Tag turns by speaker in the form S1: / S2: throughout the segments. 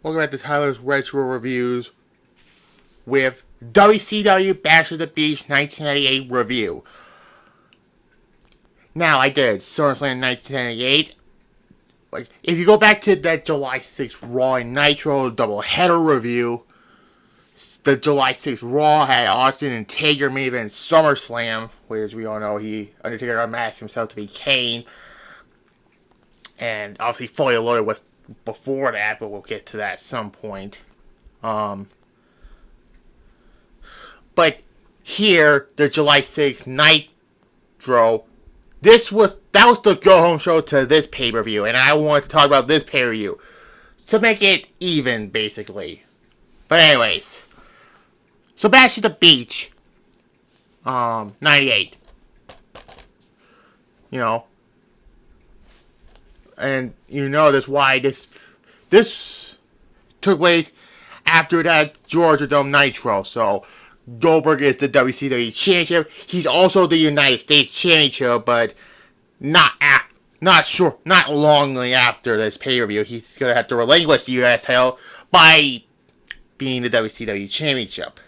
S1: Welcome back to Tyler's Retro Reviews with WCW Bash at the Beach 1998 review. Now, I did SummerSlam 1998. Like, if you go back to that July 6th Raw and Nitro doubleheader review, the July 6th Raw had Austin and Taker main event SummerSlam, which we all know Undertaker unmasked himself to be Kane. And obviously Fully Loaded was before that, but we'll get to that at some point. But here, the July 6th Nitro, that was the go-home show to this pay-per-view, and I wanted to talk about this pay-per-view to make it even, basically. But anyways, so Bash at the Beach, 98. You know, and you know that's why this took place after that Georgia Dome Nitro. So Goldberg is the WCW Championship. He's also the United States Championship, but not longly after this pay-per-view. He's gonna have to relinquish the US title by being the WCW Championship.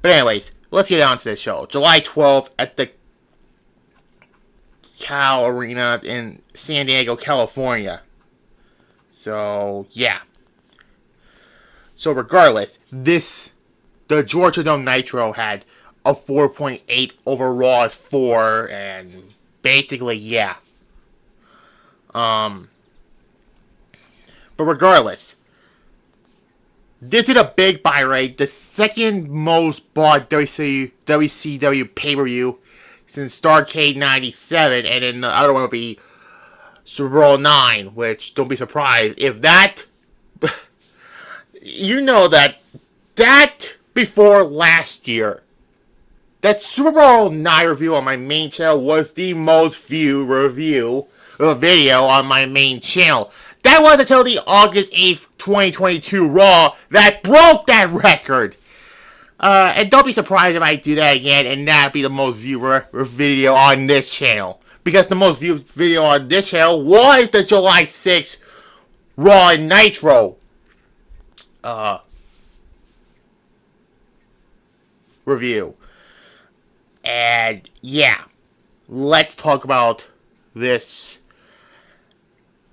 S1: But anyways, let's get on to the show. July 12th at the Cal Arena in San Diego, California. So, yeah. So, regardless, the Georgia Dome Nitro had a 4.8 over Raw's 4, and basically, yeah. But regardless, this is a big buy rate, the second most bought WCW pay-per-view since Starrcade 97, and then the other one would be Super Bowl 9, which, don't be surprised, if that, you know that before last year, that Super Bowl 9 review on my main channel was the most viewed video on my main channel. That was until the August 8th, 2022 Raw that broke that record. And don't be surprised if I do that again and that be the most viewed video on this channel. Because the most viewed video on this channel was the July 6th Raw and Nitro review. And yeah, let's talk about this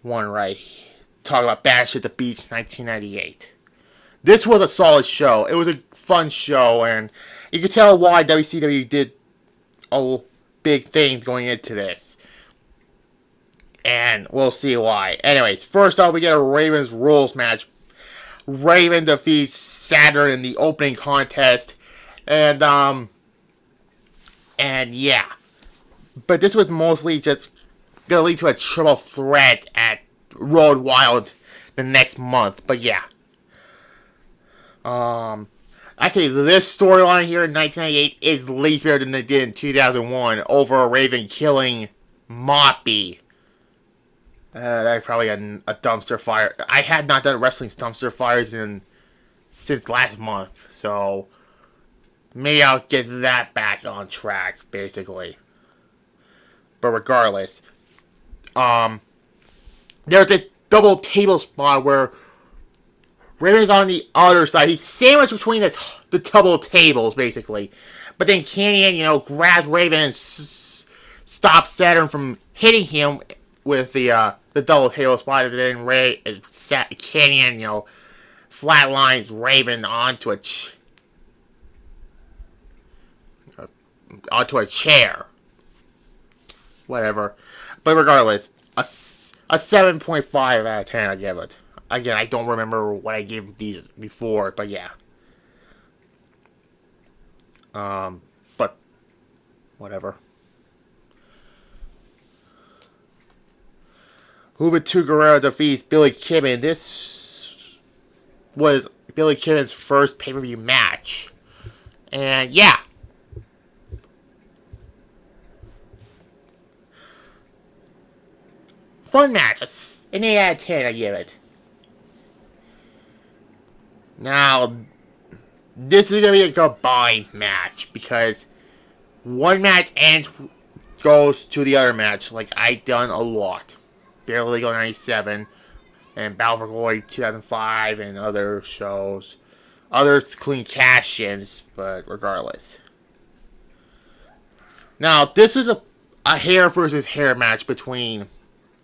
S1: one right here. Talk about Bash at the Beach 1998. This was a solid show. It was a fun show, and you can tell why WCW did a big things going into this. And we'll see why. Anyways, first off, we get a Ravens Rules match. Raven defeats Saturn in the opening contest. And yeah. But this was mostly just gonna lead to a triple threat at Road Wild the next month. But yeah. Actually, this storyline here in 1998 is least better than they did in 2001 over Raven killing Moppy. That's probably a dumpster fire. I had not done wrestling dumpster fires since last month, so maybe I'll get that back on track, basically. But regardless, there's a double table spot where Raven's on the other side. He's sandwiched between the double tables, basically. But then Canyon, grabs Raven and stops Saturn from hitting him with the double table spot. And then Canyon, flatlines Raven onto a chair. Whatever. But regardless, a 7.5 out of 10 I give it. Again, I don't remember what I gave these before, but yeah. But whatever. Juventud Guerrero defeats Billy Kidman. This was Billy Kidman's first pay-per-view match. And yeah. Fun match. An 8 out of 10 I give it. Now, this is going to be a combined match, because one match goes to the other match, like I done a lot. Fairly Legal 97, and Battle for Glory 2005 and other shows. Others clean cash-ins, but regardless. Now, this is a hair versus hair match between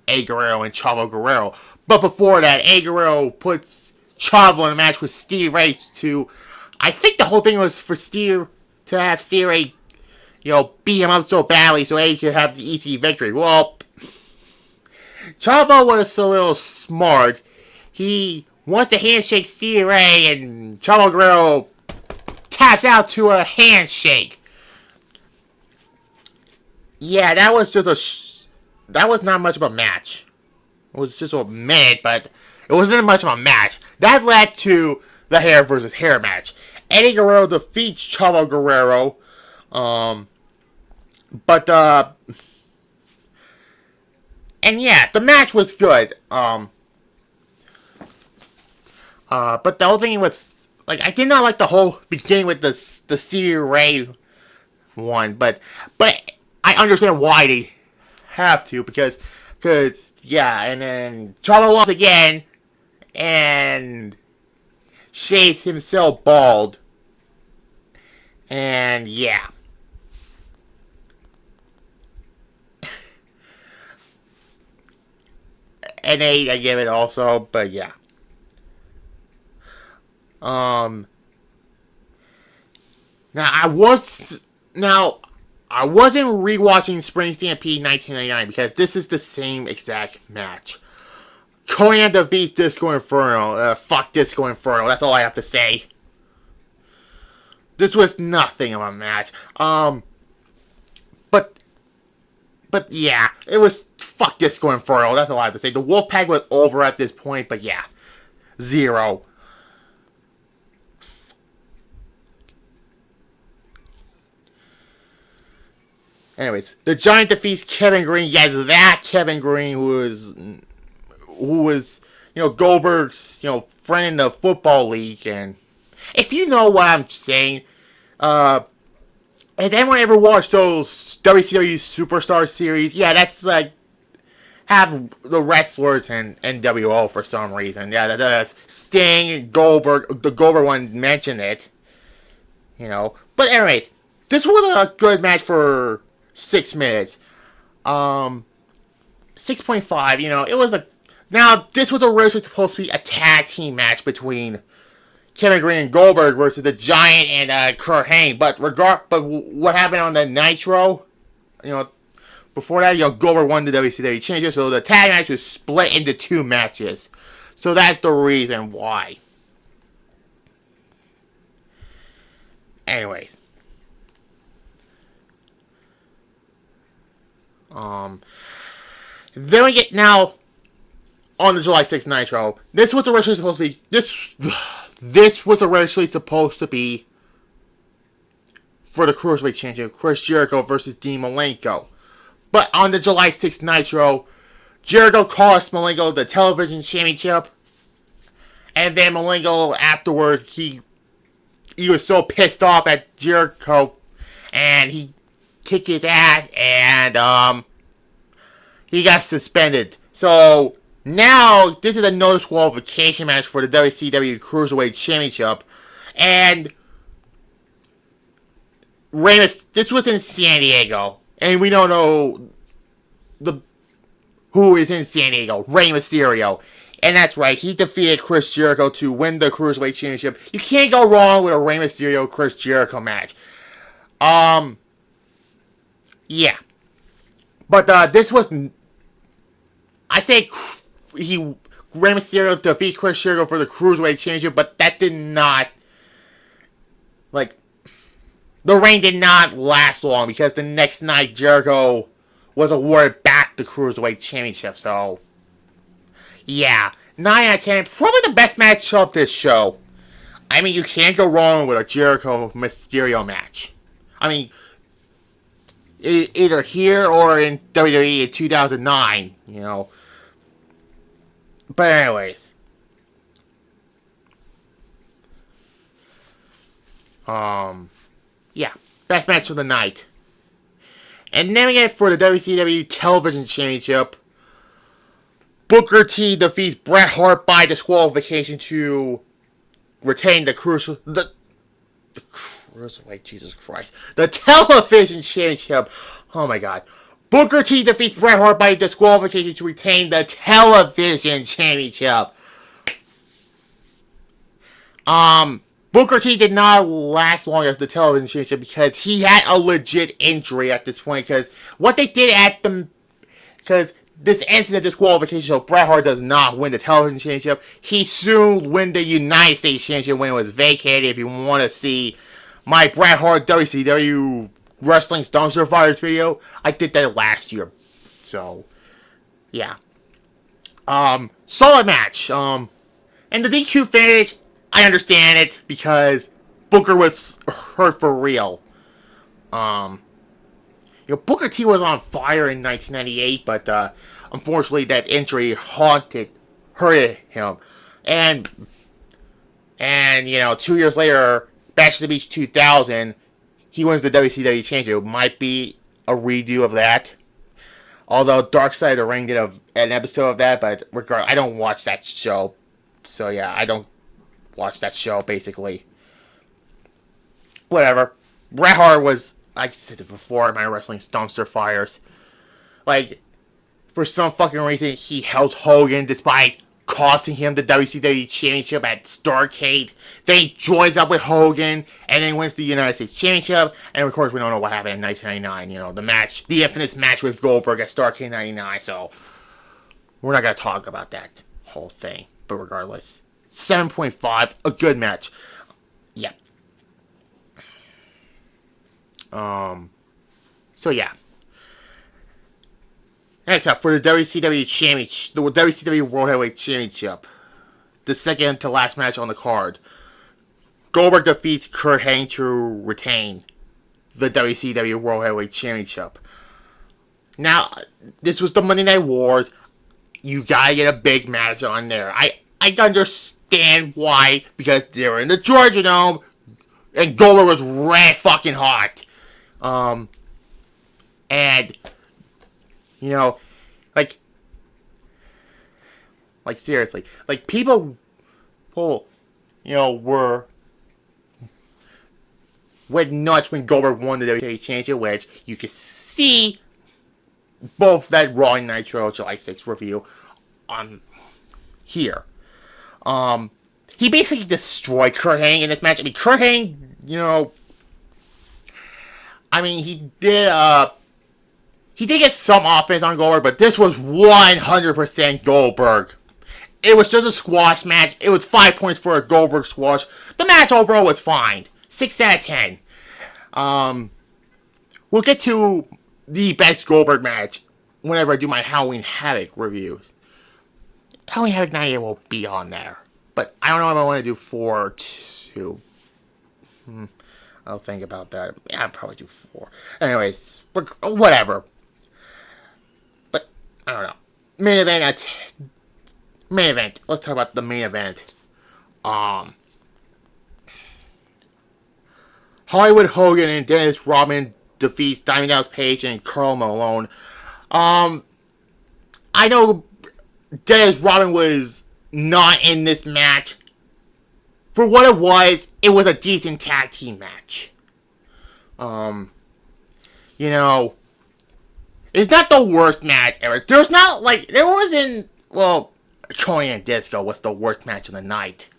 S1: Eddie Guerrero and Chavo Guerrero. But before that, Eddie Guerrero puts Chavo in a match with Stevie Ray to... I think the whole thing was for Steve to have Stevie Ray, beat him up so badly so Eddie could have the easy victory. Well, Chavo was a little smart. He wants to handshake Stevie Ray, and Chavo Guerrero taps out to a handshake. Yeah, that was just that was not much of a match. It was just a minute, but it wasn't much of a match. That led to the hair versus hair match. Eddie Guerrero defeats Chavo Guerrero. And yeah, the match was good. But the whole thing was, I did not like the whole beginning with the Stevie Ray one, but I understand why they have to, because yeah, and then Chavo lost again, and shaves himself bald, and yeah. An 8, I give it also, but yeah. Now I wasn't rewatching Spring Stampede 1999 because this is the same exact match. Conan defeats Disco Inferno. Fuck Disco Inferno. That's all I have to say. This was nothing of a match. But yeah, it was fuck Disco Inferno. That's all I have to say. The Wolfpack was over at this point, but yeah, 0. Anyways, the Giant defeats Kevin Green. Yes, that Kevin Green who was Goldberg's friend in the football league. And if you know what I'm saying, has anyone ever watched those WCW Superstar series? Yeah, that's have the wrestlers and NWO for some reason. Yeah, that's Sting, Goldberg. The Goldberg one mentioned it. But anyways, this was a good match for 6 minutes. 6.5, it was now this was originally supposed to be a tag team match between Kevin Green and Goldberg versus the Giant and Kurt Hennig, but what happened on the Nitro, before that, Goldberg won the WCW Championship, so the tag match was split into 2 matches. So that's the reason why. Anyways. Then we get now on the July 6th Nitro. This was originally supposed to be for the Cruiserweight Championship, Chris Jericho versus Dean Malenko. But on the July 6th Nitro, Jericho cost Malenko the television championship, and then Malenko afterward he was so pissed off at Jericho, and he kicked his ass, and he got suspended. So now this is a no disqualification match for the WCW Cruiserweight Championship, and this was in San Diego, and we don't know who is in San Diego. Rey Mysterio. And that's right, he defeated Chris Jericho to win the Cruiserweight Championship. You can't go wrong with a Rey Mysterio Chris Jericho match. Yeah. But this was, I say Rey Mysterio defeat Chris Jericho for the Cruiserweight Championship, but that did not, the reign did not last long, because the next night Jericho was awarded back the Cruiserweight Championship, so yeah. 9 out of 10, probably the best match of this show. I mean, you can't go wrong with a Jericho Mysterio match. I mean, either here or in WWE in 2009, But anyways. Yeah. Best match of the night. And then we get for the WCW Television Championship, Booker T defeats Bret Hart by disqualification to retain the Cruiserweight, Jesus Christ. The television championship. Oh my god. Booker T defeats Bret Hart by disqualification to retain the television championship. Booker T did not last long as the television championship because he had a legit injury at this point. Because what they did at the... Because this ends in a disqualification, so Bret Hart does not win the television championship. He soon win the United States championship when it was vacated. If you want to see my Bret Hart WCW Wrestling Dumpster Fires video, I did that last year. So, yeah. Solid match. And the DQ finish, I understand it because Booker was hurt for real. Booker T was on fire in 1998, but unfortunately that injury hurted him. And 2 years later, Bash at the Beach 2000, he wins the WCW championship. It might be a redo of that. Although Dark Side of the Ring did an episode of that, but regardless, I don't watch that show. So yeah, I don't watch that show, basically. Whatever. Bret Hart was, like I said before, my wrestling dumpster fires. Like, for some fucking reason, he held Hogan despite costing him the WCW Championship at Starrcade. Then he joins up with Hogan and then wins the United States Championship. And of course, we don't know what happened in 1999. The match, the infamous match with Goldberg at Starrcade 99. So, we're not going to talk about that whole thing. But regardless, 7.5, a good match. Yeah. So yeah. Next up, for the WCW Championship, the WCW World Heavyweight Championship, the second to last match on the card, Goldberg defeats Kurt Hennig to retain the WCW World Heavyweight Championship. Now, this was the Monday Night Wars. You gotta get a big match on there. I understand why, because they were in the Georgia Dome, and Goldberg was red fucking hot. And, like seriously, like people, went nuts when Goldberg won the WWE Championship, which you can see both that Raw and Nitro July 6th review on here. He basically destroyed Kurt Hennig in this match. I mean, Kurt Hennig, he did get some offense on Goldberg, but this was 100% Goldberg. It was just a squash match. It was 5 points for a Goldberg squash. The match overall was fine. 6 out of 10. We'll get to the best Goldberg match whenever I do my Halloween Havoc review. Halloween Havoc 98 will be on there. But I don't know if I want to do 4 or 2. I'll think about that. Yeah, I'll probably do 4. Anyways, whatever. But, I don't know. Main event. Let's talk about the main event. Hollywood Hogan and Dennis Rodman defeats Diamond Dallas Page and Karl Malone. I know Dennis Rodman was not in this match. For what it was a decent tag team match. It's not the worst match ever. There wasn't, Tony and Disco was the worst match of the night.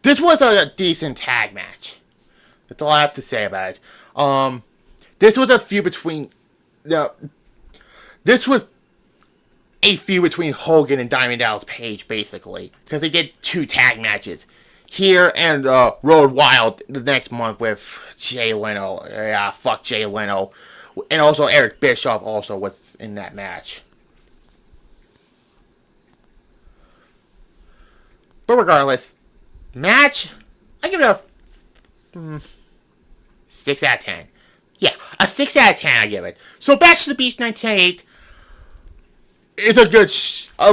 S1: This was a decent tag match. That's all I have to say about it. This was a feud between Hogan and Diamond Dallas Page, basically. Because they did 2 tag matches. Here and Road Wild the next month with Jay Leno. Yeah, fuck Jay Leno. And also Eric Bischoff also was in that match. But regardless, match, I give it a 6 out of 10. Yeah, a 6 out of 10 I give it. So Bash to the Beach 1998 is a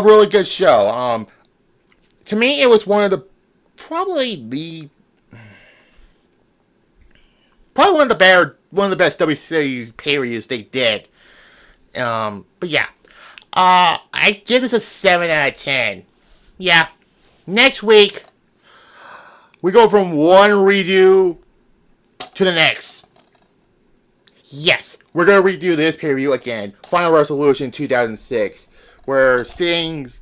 S1: really good show. To me, it was one of the probably one of the best WCW pay-per-views they did. But yeah, I give this a 7 out of 10. Yeah. Next week, we go from one redo to the next. Yes, we're going to redo this pay-per-view again. Final Resolution 2006, where Sting's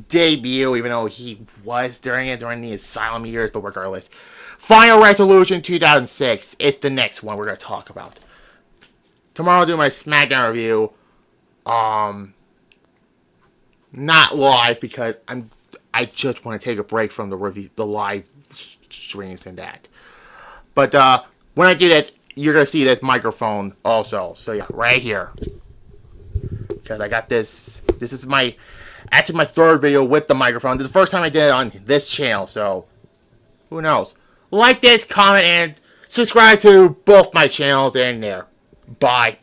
S1: debut, even though he was during the Asylum years, but regardless. Final Resolution 2006 is the next one we're going to talk about. Tomorrow I'll do my SmackDown review. Not live because I just want to take a break from the live streams and that. But when I do that, you're gonna see this microphone also. So yeah, right here. Because I got this. This is actually my third video with the microphone. This is the first time I did it on this channel. So who knows? Like this, comment, and subscribe to both my channels in there. Bye.